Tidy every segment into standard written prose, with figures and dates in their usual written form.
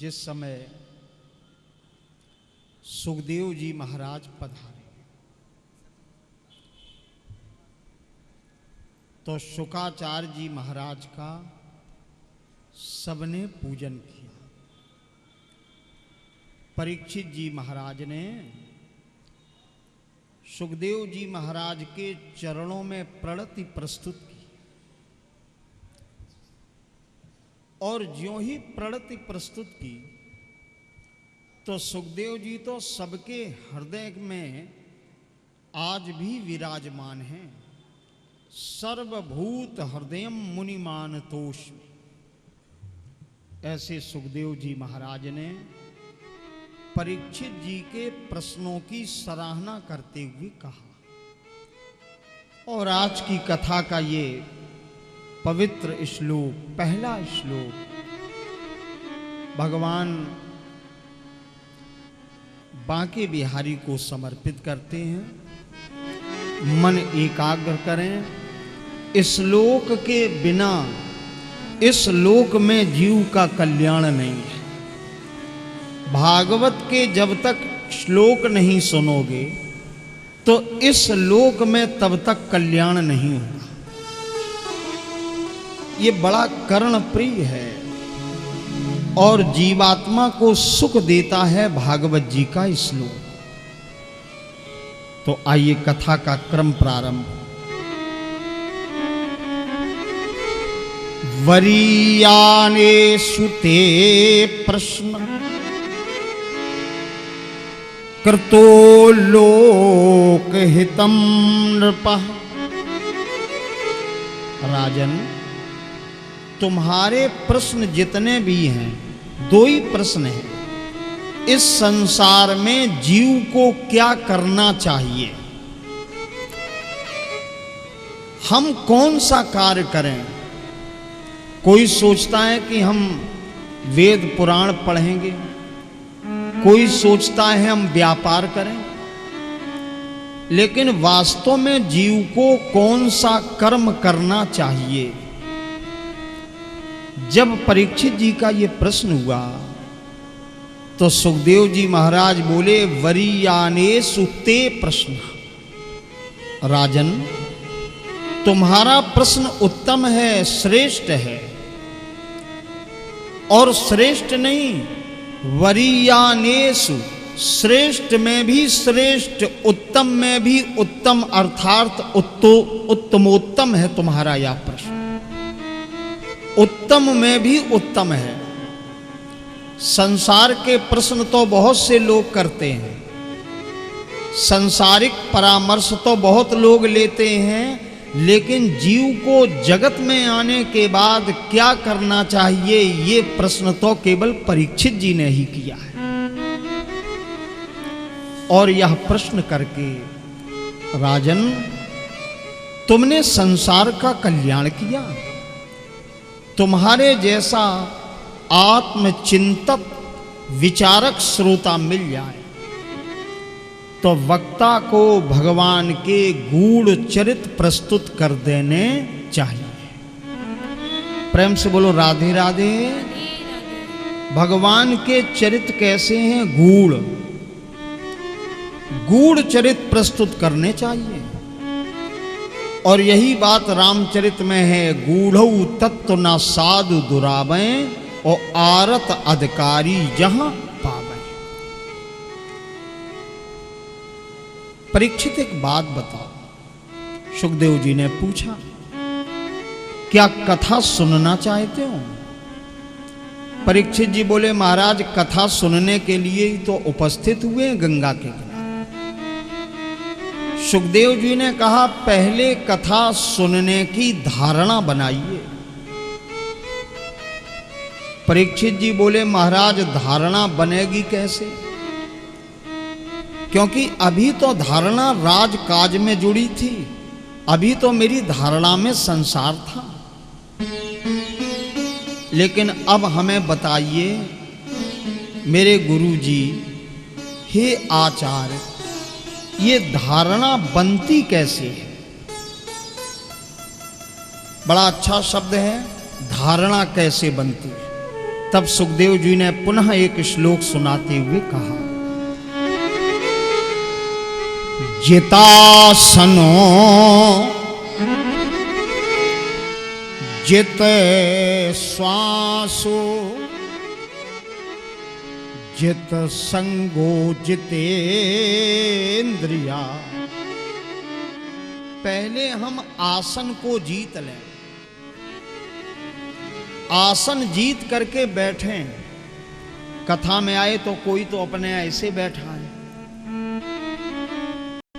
जिस समय सुखदेव जी महाराज पधारे तो शुकाचार्य जी महाराज का सबने पूजन किया। परीक्षित जी महाराज ने सुखदेव जी महाराज के चरणों में प्रणति प्रस्तुत की और ज्यों ही प्रणति प्रस्तुत की तो सुखदेव जी तो सबके हृदय में आज भी विराजमान हैं। सर्वभूत हृदयम मुनिमान तोष, ऐसे सुखदेव जी महाराज ने परीक्षित जी के प्रश्नों की सराहना करते हुए कहा। और आज की कथा का ये पवित्र श्लोक, पहला श्लोक भगवान बांके बिहारी को समर्पित करते हैं। मन एकाग्र करें। इस लोक के बिना इस लोक में जीव का कल्याण नहीं है। भागवत के जब तक श्लोक नहीं सुनोगे तो इस लोक में तब तक कल्याण नहीं होगा। ये बड़ा कर्ण प्रिय है और जीवात्मा को सुख देता है भागवत जी का श्लोक। तो आइए कथा का क्रम प्रारंभ। वरीयानेषु ते प्रश्न कृतो लोकहितं नृपः। राजन, तुम्हारे प्रश्न जितने भी हैं, दो ही प्रश्न हैं। इस संसार में जीव को क्या करना चाहिए, हम कौन सा कार्य करें। कोई सोचता है कि हम वेद पुराण पढ़ेंगे, कोई सोचता है हम व्यापार करें, लेकिन वास्तव में जीव को कौन सा कर्म करना चाहिए। जब परीक्षित जी का ये प्रश्न हुआ तो सुखदेव जी महाराज बोले, वरीयानेषु ते प्रश्न। राजन, तुम्हारा प्रश्न उत्तम है, श्रेष्ठ है। और श्रेष्ठ नहीं, वरीयानेषु, श्रेष्ठ में भी श्रेष्ठ, उत्तम में भी उत्तम, अर्थात उत्तमोत्तम है तुम्हारा यह प्रश्न। उत्तम में भी उत्तम है। संसार के प्रश्न तो बहुत से लोग करते हैं, सांसारिक परामर्श तो बहुत लोग लेते हैं, लेकिन जीव को जगत में आने के बाद क्या करना चाहिए, ये प्रश्न तो केवल परीक्षित जी ने ही किया है। और यह प्रश्न करके राजन, तुमने संसार का कल्याण किया। तुम्हारे जैसा आत्मचिंतक विचारक श्रोता मिल जाए तो वक्ता को भगवान के गूढ़ चरित्र प्रस्तुत कर देने चाहिए। प्रेम से बोलो राधे राधे। भगवान के चरित्र कैसे हैं, गूढ़, गूढ़ चरित्र प्रस्तुत करने चाहिए। और यही बात रामचरित में है, गूढ़ऊ तत्व न साधु दुरावे और आरत अधिकारी जहां पावे। परीक्षित, एक बात बताओ। सुखदेव जी ने पूछा, क्या कथा सुनना चाहते हो। परीक्षित जी बोले, महाराज कथा सुनने के लिए ही तो उपस्थित हुए हैं गंगा के किनारे। सुखदेव जी ने कहा, पहले कथा सुनने की धारणा बनाइए। परीक्षित जी बोले, महाराज धारणा बनेगी कैसे, क्योंकि अभी तो धारणा राजकाज में जुड़ी थी, अभी तो मेरी धारणा में संसार था। लेकिन अब हमें बताइए मेरे गुरु जी, हे आचार्य, ये धारणा बनती कैसे है। बड़ा अच्छा शब्द है, धारणा कैसे बनती है। तब सुखदेव जी ने पुनः एक श्लोक सुनाते हुए कहा, जितासनो जित श्वासो जित संगो जितेंद्रिया। पहले हम आसन को जीत लें, आसन जीत करके बैठे। कथा में आए तो कोई तो अपने ऐसे बैठा है,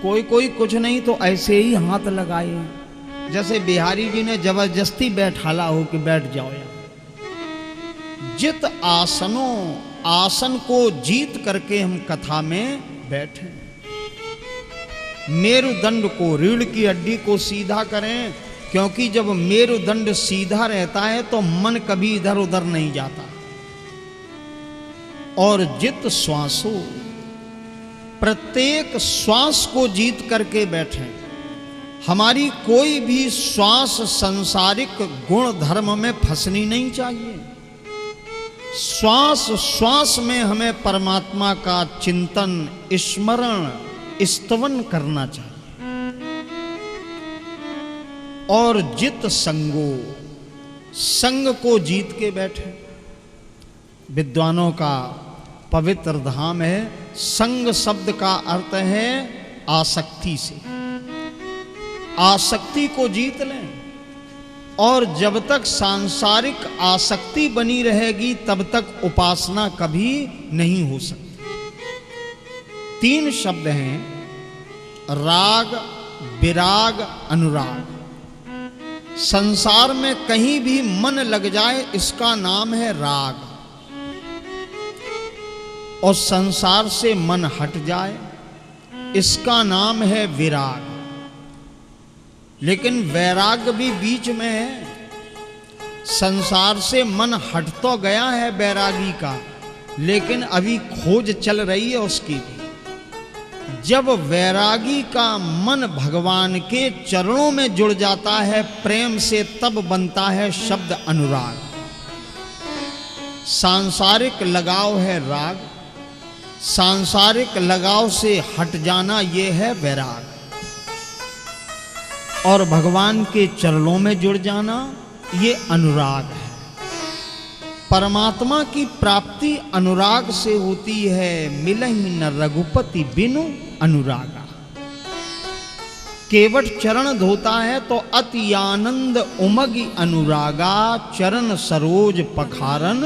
कोई कोई कुछ नहीं तो ऐसे ही हाथ लगाए, जैसे बिहारी जी ने जबरदस्ती बैठाला हो कि बैठ जाओ यार। जित आसनों, आसन को जीत करके हम कथा में बैठे। मेरुदंड को, रीढ़ की हड्डी को सीधा करें, क्योंकि जब मेरुदंड सीधा रहता है तो मन कभी इधर उधर नहीं जाता। और जित श्वासो, प्रत्येक श्वास को जीत करके बैठे। हमारी कोई भी श्वास संसारिक गुण धर्म में फंसनी नहीं चाहिए। श्वास श्वास में हमें परमात्मा का चिंतन, स्मरण, स्तवन करना चाहिए। और जित संगो, संग को जीत के बैठे। विद्वानों का पवित्र धाम है। संग शब्द का अर्थ है आसक्ति से। आसक्ति को जीत लें, और जब तक सांसारिक आसक्ति बनी रहेगी तब तक उपासना कभी नहीं हो सकती। 3 शब्द हैं, राग, विराग, अनुराग। संसार में कहीं भी मन लग जाए इसका नाम है राग, और संसार से मन हट जाए इसका नाम है विराग। लेकिन वैराग्य भी बीच में है। संसार से मन हट तो गया है वैरागी का, लेकिन अभी खोज चल रही है उसकी भी। जब वैरागी का मन भगवान के चरणों में जुड़ जाता है प्रेम से, तब बनता है शब्द अनुराग। सांसारिक लगाव है राग, सांसारिक लगाव से हट जाना ये है वैराग, और भगवान के चरणों में जुड़ जाना ये अनुराग है। परमात्मा की प्राप्ति अनुराग से होती है। मिलहि न रघुपति बिनु अनुरागा। केवट चरण धोता है तो अति आनंद उमगी अनुरागा, चरण सरोज पखारन।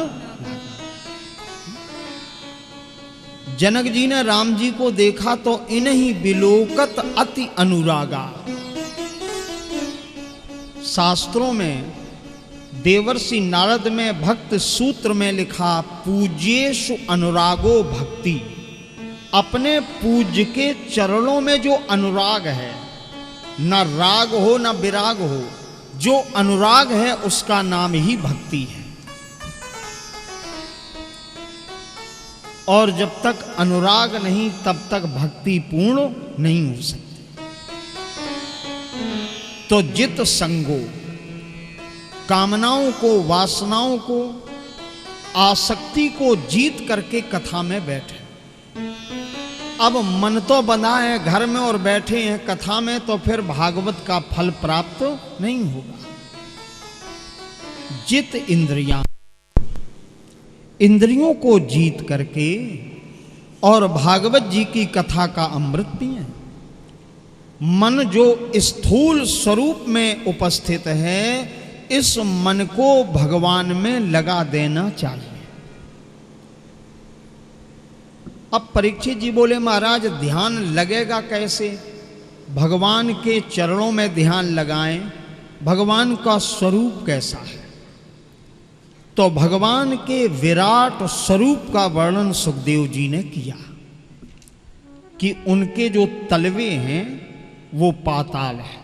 जनक जी ने राम जी को देखा तो इन्हीं बिलोकत अति अनुरागा। शास्त्रों में देवर्षि नारद में भक्त सूत्र में लिखा, पूज्येषु अनुरागो भक्ति। अपने पूज्य के चरणों में जो अनुराग है, न राग हो न विराग हो, जो अनुराग है उसका नाम ही भक्ति है। और जब तक अनुराग नहीं तब तक भक्ति पूर्ण नहीं हो सकती। तो जित संगो, कामनाओं को, वासनाओं को, आसक्ति को जीत करके कथा में बैठे। अब मन तो बंधा है घर में और बैठे हैं कथा में, तो फिर भागवत का फल प्राप्त नहीं होगा। जित इंद्रियां, इंद्रियों को जीत करके और भागवत जी की कथा का अमृत पिए। मन जो स्थूल स्वरूप में उपस्थित है, इस मन को भगवान में लगा देना चाहिए। अब परीक्षित जी बोले, महाराज ध्यान लगेगा कैसे? भगवान के चरणों में ध्यान लगाएं। भगवान का स्वरूप कैसा है? तो भगवान के विराट स्वरूप का वर्णन सुखदेव जी ने किया कि उनके जो तलवे हैं वो पाताल है,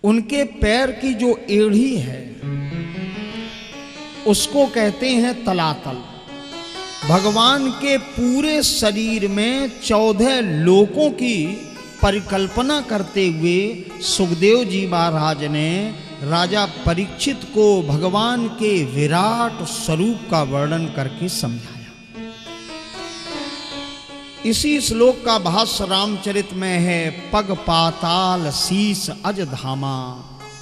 उनके पैर की जो एड़ी है उसको कहते हैं तलातल। भगवान के पूरे शरीर में 14 लोकों की परिकल्पना करते हुए सुखदेव जी महाराज ने राजा परीक्षित को भगवान के विराट स्वरूप का वर्णन करके समझाया। इसी श्लोक का भाष्य रामचरित में है, पग पाताल शीस अज धामा,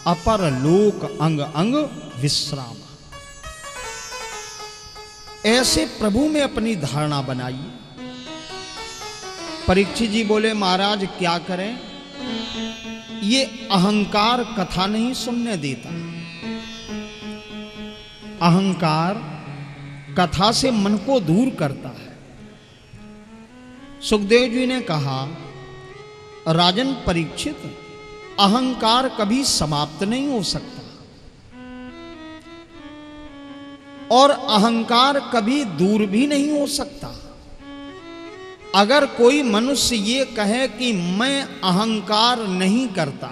अपर लोक अंग अंग विश्राम। ऐसे प्रभु में अपनी धारणा बनाइए। परीक्षित जी बोले, महाराज क्या करें, ये अहंकार कथा नहीं सुनने देता। अहंकार कथा से मन को दूर करता है। सुखदेव जी ने कहा, राजन परीक्षित, अहंकार कभी समाप्त नहीं हो सकता और अहंकार कभी दूर भी नहीं हो सकता। अगर कोई मनुष्य ये कहे कि मैं अहंकार नहीं करता,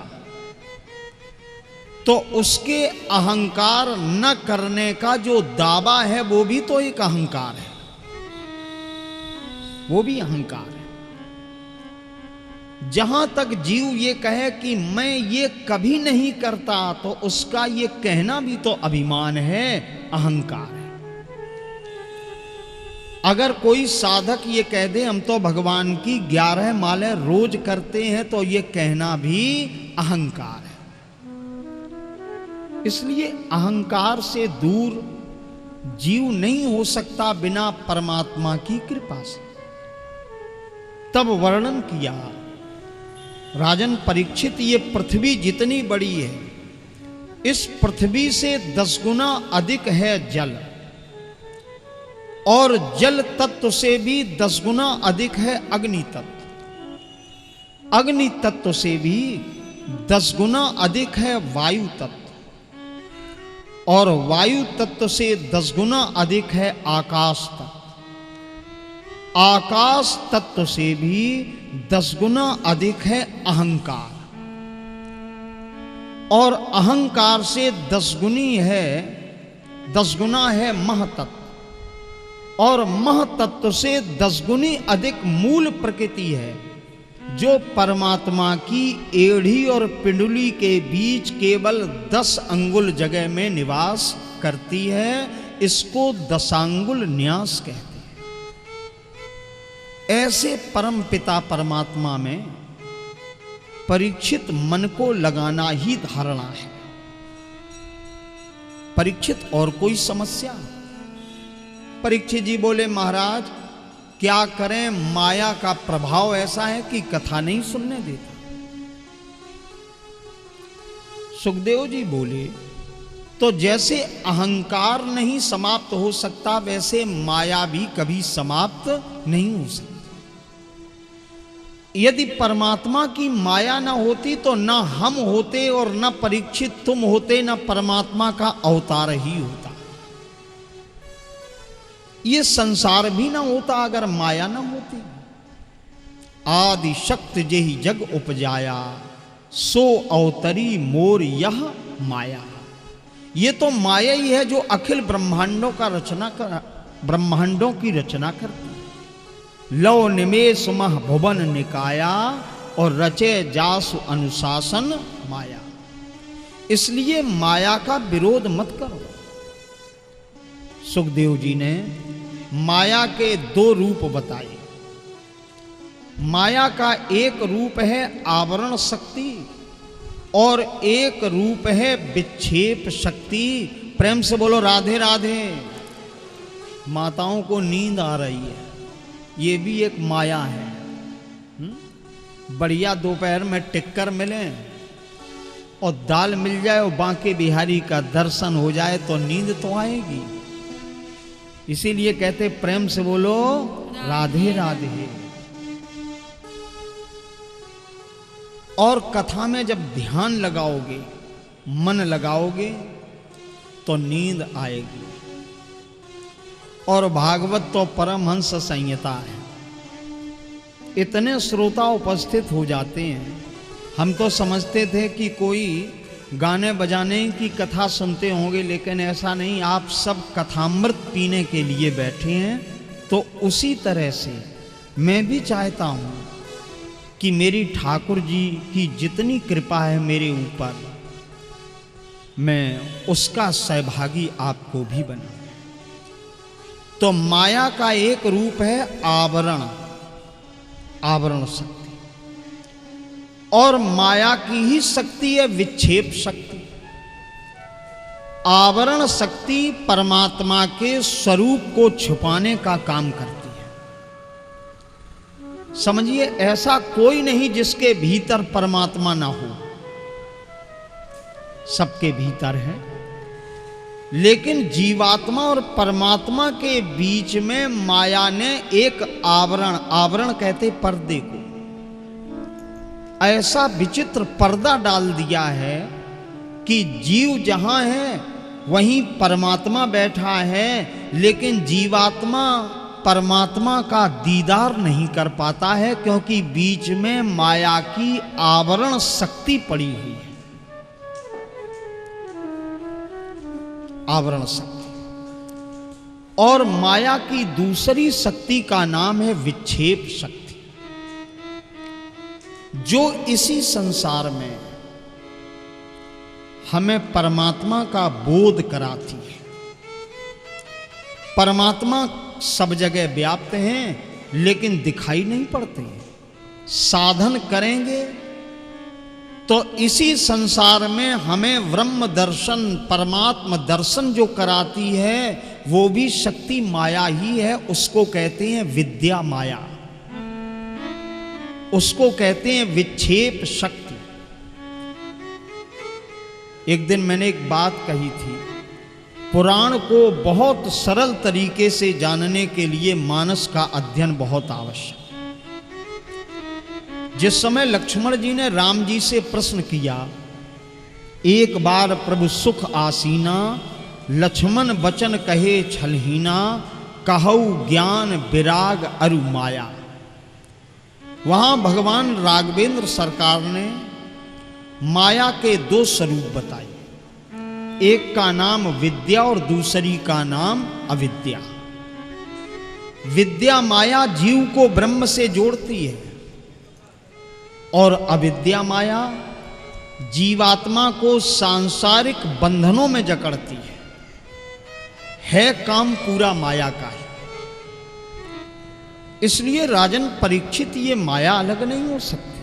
तो उसके अहंकार न करने का जो दावा है वो भी तो एक अहंकार है, वो भी अहंकार है। जहां तक जीव ये कहे कि मैं ये कभी नहीं करता, तो उसका ये कहना भी तो अभिमान है, अहंकार है। अगर कोई साधक ये कह दे हम तो भगवान की 11 माले रोज करते हैं, तो ये कहना भी अहंकार है। इसलिए अहंकार से दूर जीव नहीं हो सकता बिना परमात्मा की कृपा से। तब वर्णन किया, राजन परीक्षित, ये पृथ्वी जितनी बड़ी है, इस पृथ्वी से 10 गुना अधिक है जल, और जल तत्व से भी 10 गुना अधिक है अग्नि तत्व, अग्नि तत्व से भी 10 गुना अधिक है वायु तत्व, और वायु तत्व से 10 गुना अधिक है आकाश तत्व, आकाश तत्व से भी 10 गुना अधिक है अहंकार, और अहंकार से 10 गुना है महतत्व, और महतत्व से 10 गुनी अधिक मूल प्रकृति है, जो परमात्मा की एड़ी और पिंडली के बीच केवल 10 अंगुल जगह में निवास करती है। इसको दशांगुल न्यास कहते हैं। ऐसे परम पिता परमात्मा में परीक्षित मन को लगाना ही धारणा है। परीक्षित, और कोई समस्या? परीक्षित जी बोले, महाराज क्या करें, माया का प्रभाव ऐसा है कि कथा नहीं सुनने देता। सुखदेव जी बोले, तो जैसे अहंकार नहीं समाप्त हो सकता, वैसे माया भी कभी समाप्त नहीं हो सकती। यदि परमात्मा की माया न होती तो न हम होते और न परीक्षित तुम होते, न परमात्मा का अवतार ही होता। ये संसार भी ना होता अगर माया ना होती। आदि शक्ति जेहि जग उपजाया, सो अवतरी मोर यह माया। ये तो माया ही है जो अखिल ब्रह्मांडों की रचना करती। लव निमेष मह भुवन निकाया, और रचे जासु अनुशासन माया। इसलिए माया का विरोध मत करो। सुखदेव जी ने माया के 2 रूप बताए। माया का एक रूप है आवरण शक्ति, और एक रूप है विक्षेप शक्ति। प्रेम से बोलो राधे राधे। माताओं को नींद आ रही है, ये भी एक माया है। बढ़िया दोपहर में टिक्कर मिले और दाल मिल जाए और बांके बिहारी का दर्शन हो जाए तो नींद तो आएगी। इसीलिए कहते प्रेम से बोलो राधे राधे। और कथा में जब ध्यान लगाओगे, मन लगाओगे, तो नींद आएगी। और भागवत तो परमहंस संहिता है। इतने श्रोता उपस्थित हो जाते हैं। हम तो समझते थे कि कोई गाने बजाने की कथा सुनते होंगे, लेकिन ऐसा नहीं। आप सब कथामृत पीने के लिए बैठे हैं। तो उसी तरह से मैं भी चाहता हूँ कि मेरी ठाकुर जी की जितनी कृपा है मेरे ऊपर, मैं उसका सहभागी आपको भी बना। तो माया का एक रूप है आवरण, आवरण शक्ति, और माया की ही शक्ति है विक्षेप शक्ति। आवरण शक्ति परमात्मा के स्वरूप को छुपाने का काम करती है। समझिए, ऐसा कोई नहीं जिसके भीतर परमात्मा ना हो, सबके भीतर है, लेकिन जीवात्मा और परमात्मा के बीच में माया ने एक आवरण, आवरण कहते पर्दे को, ऐसा विचित्र पर्दा डाल दिया है कि जीव जहां है वहीं परमात्मा बैठा है, लेकिन जीवात्मा परमात्मा का दीदार नहीं कर पाता है, क्योंकि बीच में माया की आवरण शक्ति पड़ी हुई है। आवरण शक्ति। और माया की दूसरी शक्ति का नाम है विक्षेप शक्ति, जो इसी संसार में हमें परमात्मा का बोध कराती है। परमात्मा सब जगह व्याप्त हैं, लेकिन दिखाई नहीं पड़ते। साधन करेंगे तो इसी संसार में हमें ब्रह्म दर्शन, परमात्मा दर्शन जो कराती है, वो भी शक्ति माया ही है। उसको कहते हैं विद्या माया, उसको कहते हैं विक्षेप शक्ति। एक दिन मैंने एक बात कही थी, पुराण को बहुत सरल तरीके से जानने के लिए मानस का अध्ययन बहुत आवश्यक। जिस समय लक्ष्मण जी ने राम जी से प्रश्न किया, एक बार प्रभु सुख आसीना, लक्ष्मण बचन कहे छलहीना, कहऊ ज्ञान विराग अरु माया। वहां भगवान राघवेंद्र सरकार ने माया के दो स्वरूप बताए, एक का नाम विद्या और दूसरी का नाम अविद्या। विद्या माया जीव को ब्रह्म से जोड़ती है, और अविद्या माया जीवात्मा को सांसारिक बंधनों में जकड़ती है काम पूरा माया का ही। इसलिए राजन परीक्षित, ये माया अलग नहीं हो सकती।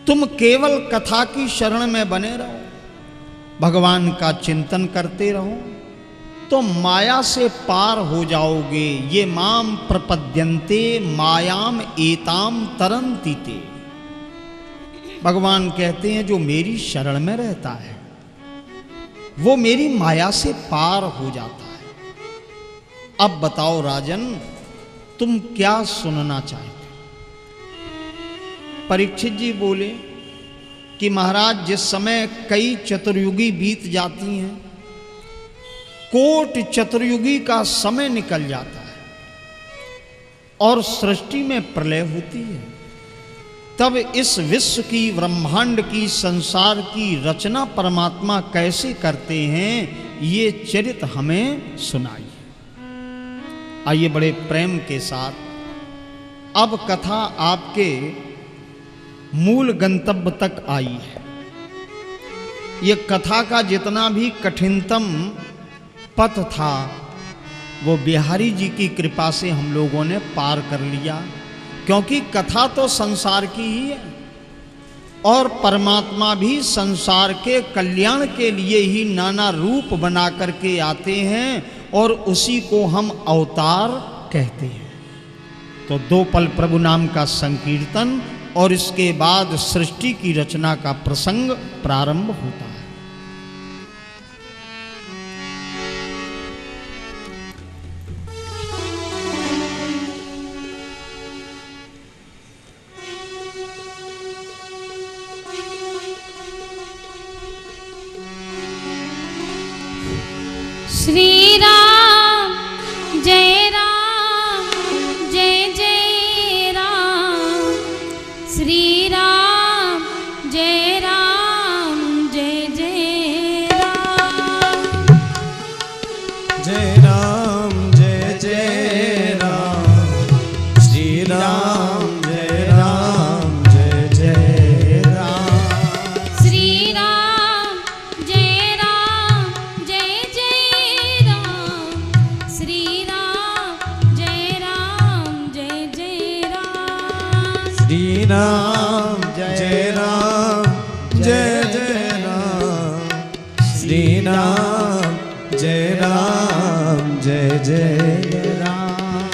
तुम केवल कथा की शरण में बने रहो, भगवान का चिंतन करते रहो, तो माया से पार हो जाओगे। ये माम प्रपद्यन्ते मायाम एताम तरन्ति ते। भगवान कहते हैं जो मेरी शरण में रहता है वो मेरी माया से पार हो जाता है। अब बताओ राजन, तुम क्या सुनना चाहते? परीक्षित जी बोले कि महाराज, जिस समय कई चतुर्युगी बीत जाती हैं, कोट चतुर्युगी का समय निकल जाता है और सृष्टि में प्रलय होती है, तब इस विश्व की, ब्रह्मांड की, संसार की रचना परमात्मा कैसे करते हैं, ये चरित्र हमें सुनाइए। आइए बड़े प्रेम के साथ अब कथा आपके मूल गंतव्य तक आई है। ये कथा का जितना भी कठिनतम पथ था, वो बिहारी जी की कृपा से हम लोगों ने पार कर लिया, क्योंकि कथा तो संसार की ही है और परमात्मा भी संसार के कल्याण के लिए ही नाना रूप बना करके आते हैं, और उसी को हम अवतार कहते हैं। तो दो पल प्रभु नाम का संकीर्तन और इसके बाद सृष्टि की रचना का प्रसंग प्रारंभ होता है। श्री राम जय राम, जय जय राम। श्री राम जय राम, जय श्री राम जय राम जय जय राम, श्री राम जय राम जय जय राम।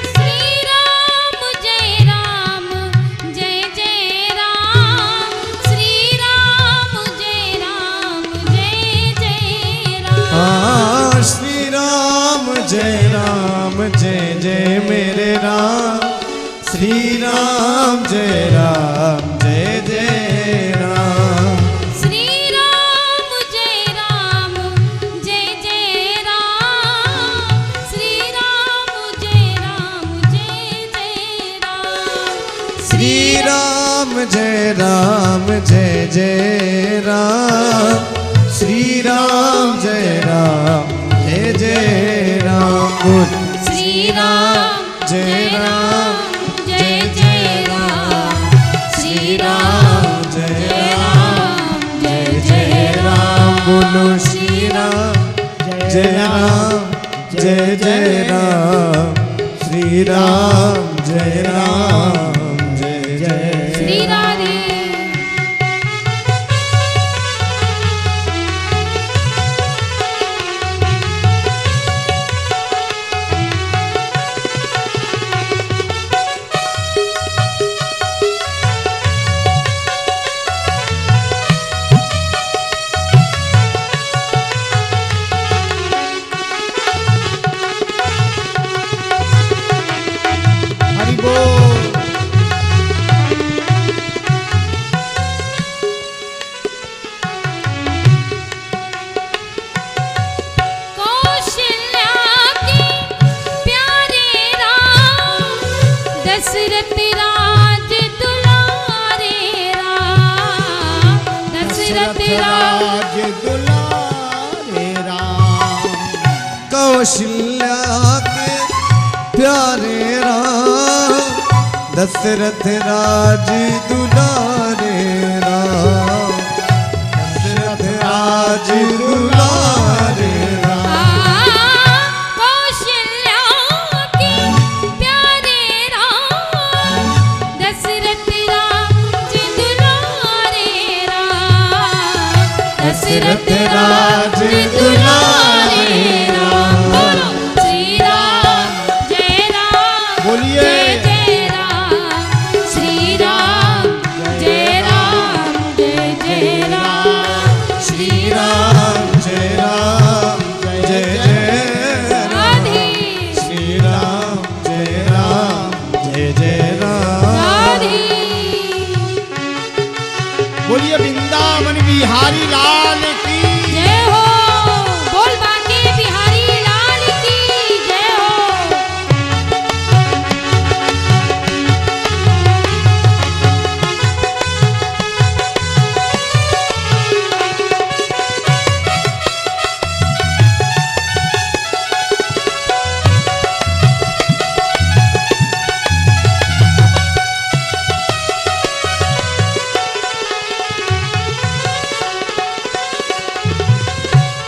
श्री राम जय राम जय जय राम, श्री राम जय राम जय जय राम। हाँ श्री राम जय जय मेरे राम, श्री राम जय जय राम। श्री राम जय राम जय जय राम, श्री राम जय राम जय जय राम। श्री राम जय जय राम, श्री राम जय जय राम। बोल श्री राम जय राम जय जय राम, श्री राम जय राम जय जय राम। बोलो श्री राम जय राम जय जय राम, श्री राम जय जय। श्री राधे। हरि बोल। कौशल्या के प्यारे राम, दशरथ राज दुलारे राम, दशरथ राज दुलारे राम। कौशल्या के प्यारे राम, दशरथ राज दुलारे राम, दशरथ राज दुलारे राम। कौशल्या के प्यारे राम, दशरथ राज दुलारे राम, दशरथ राज दुलारे राम। बोलो श्री राम जय राम बोलिए। जय जय राम, श्री राम जय राम जय जय राम। श्री राम जय जय राधे श्री राम जय जय राम। राधे। बोलिए वृंदावन बिहारी लाल की। जय हो। बोल बाके बिहारी लाल की जय हो।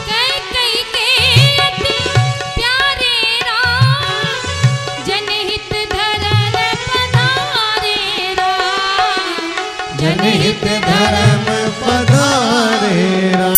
कई के अति प्यारे राम, जनहित धरन पधारे राम, जनहित धर्म पधारे राम।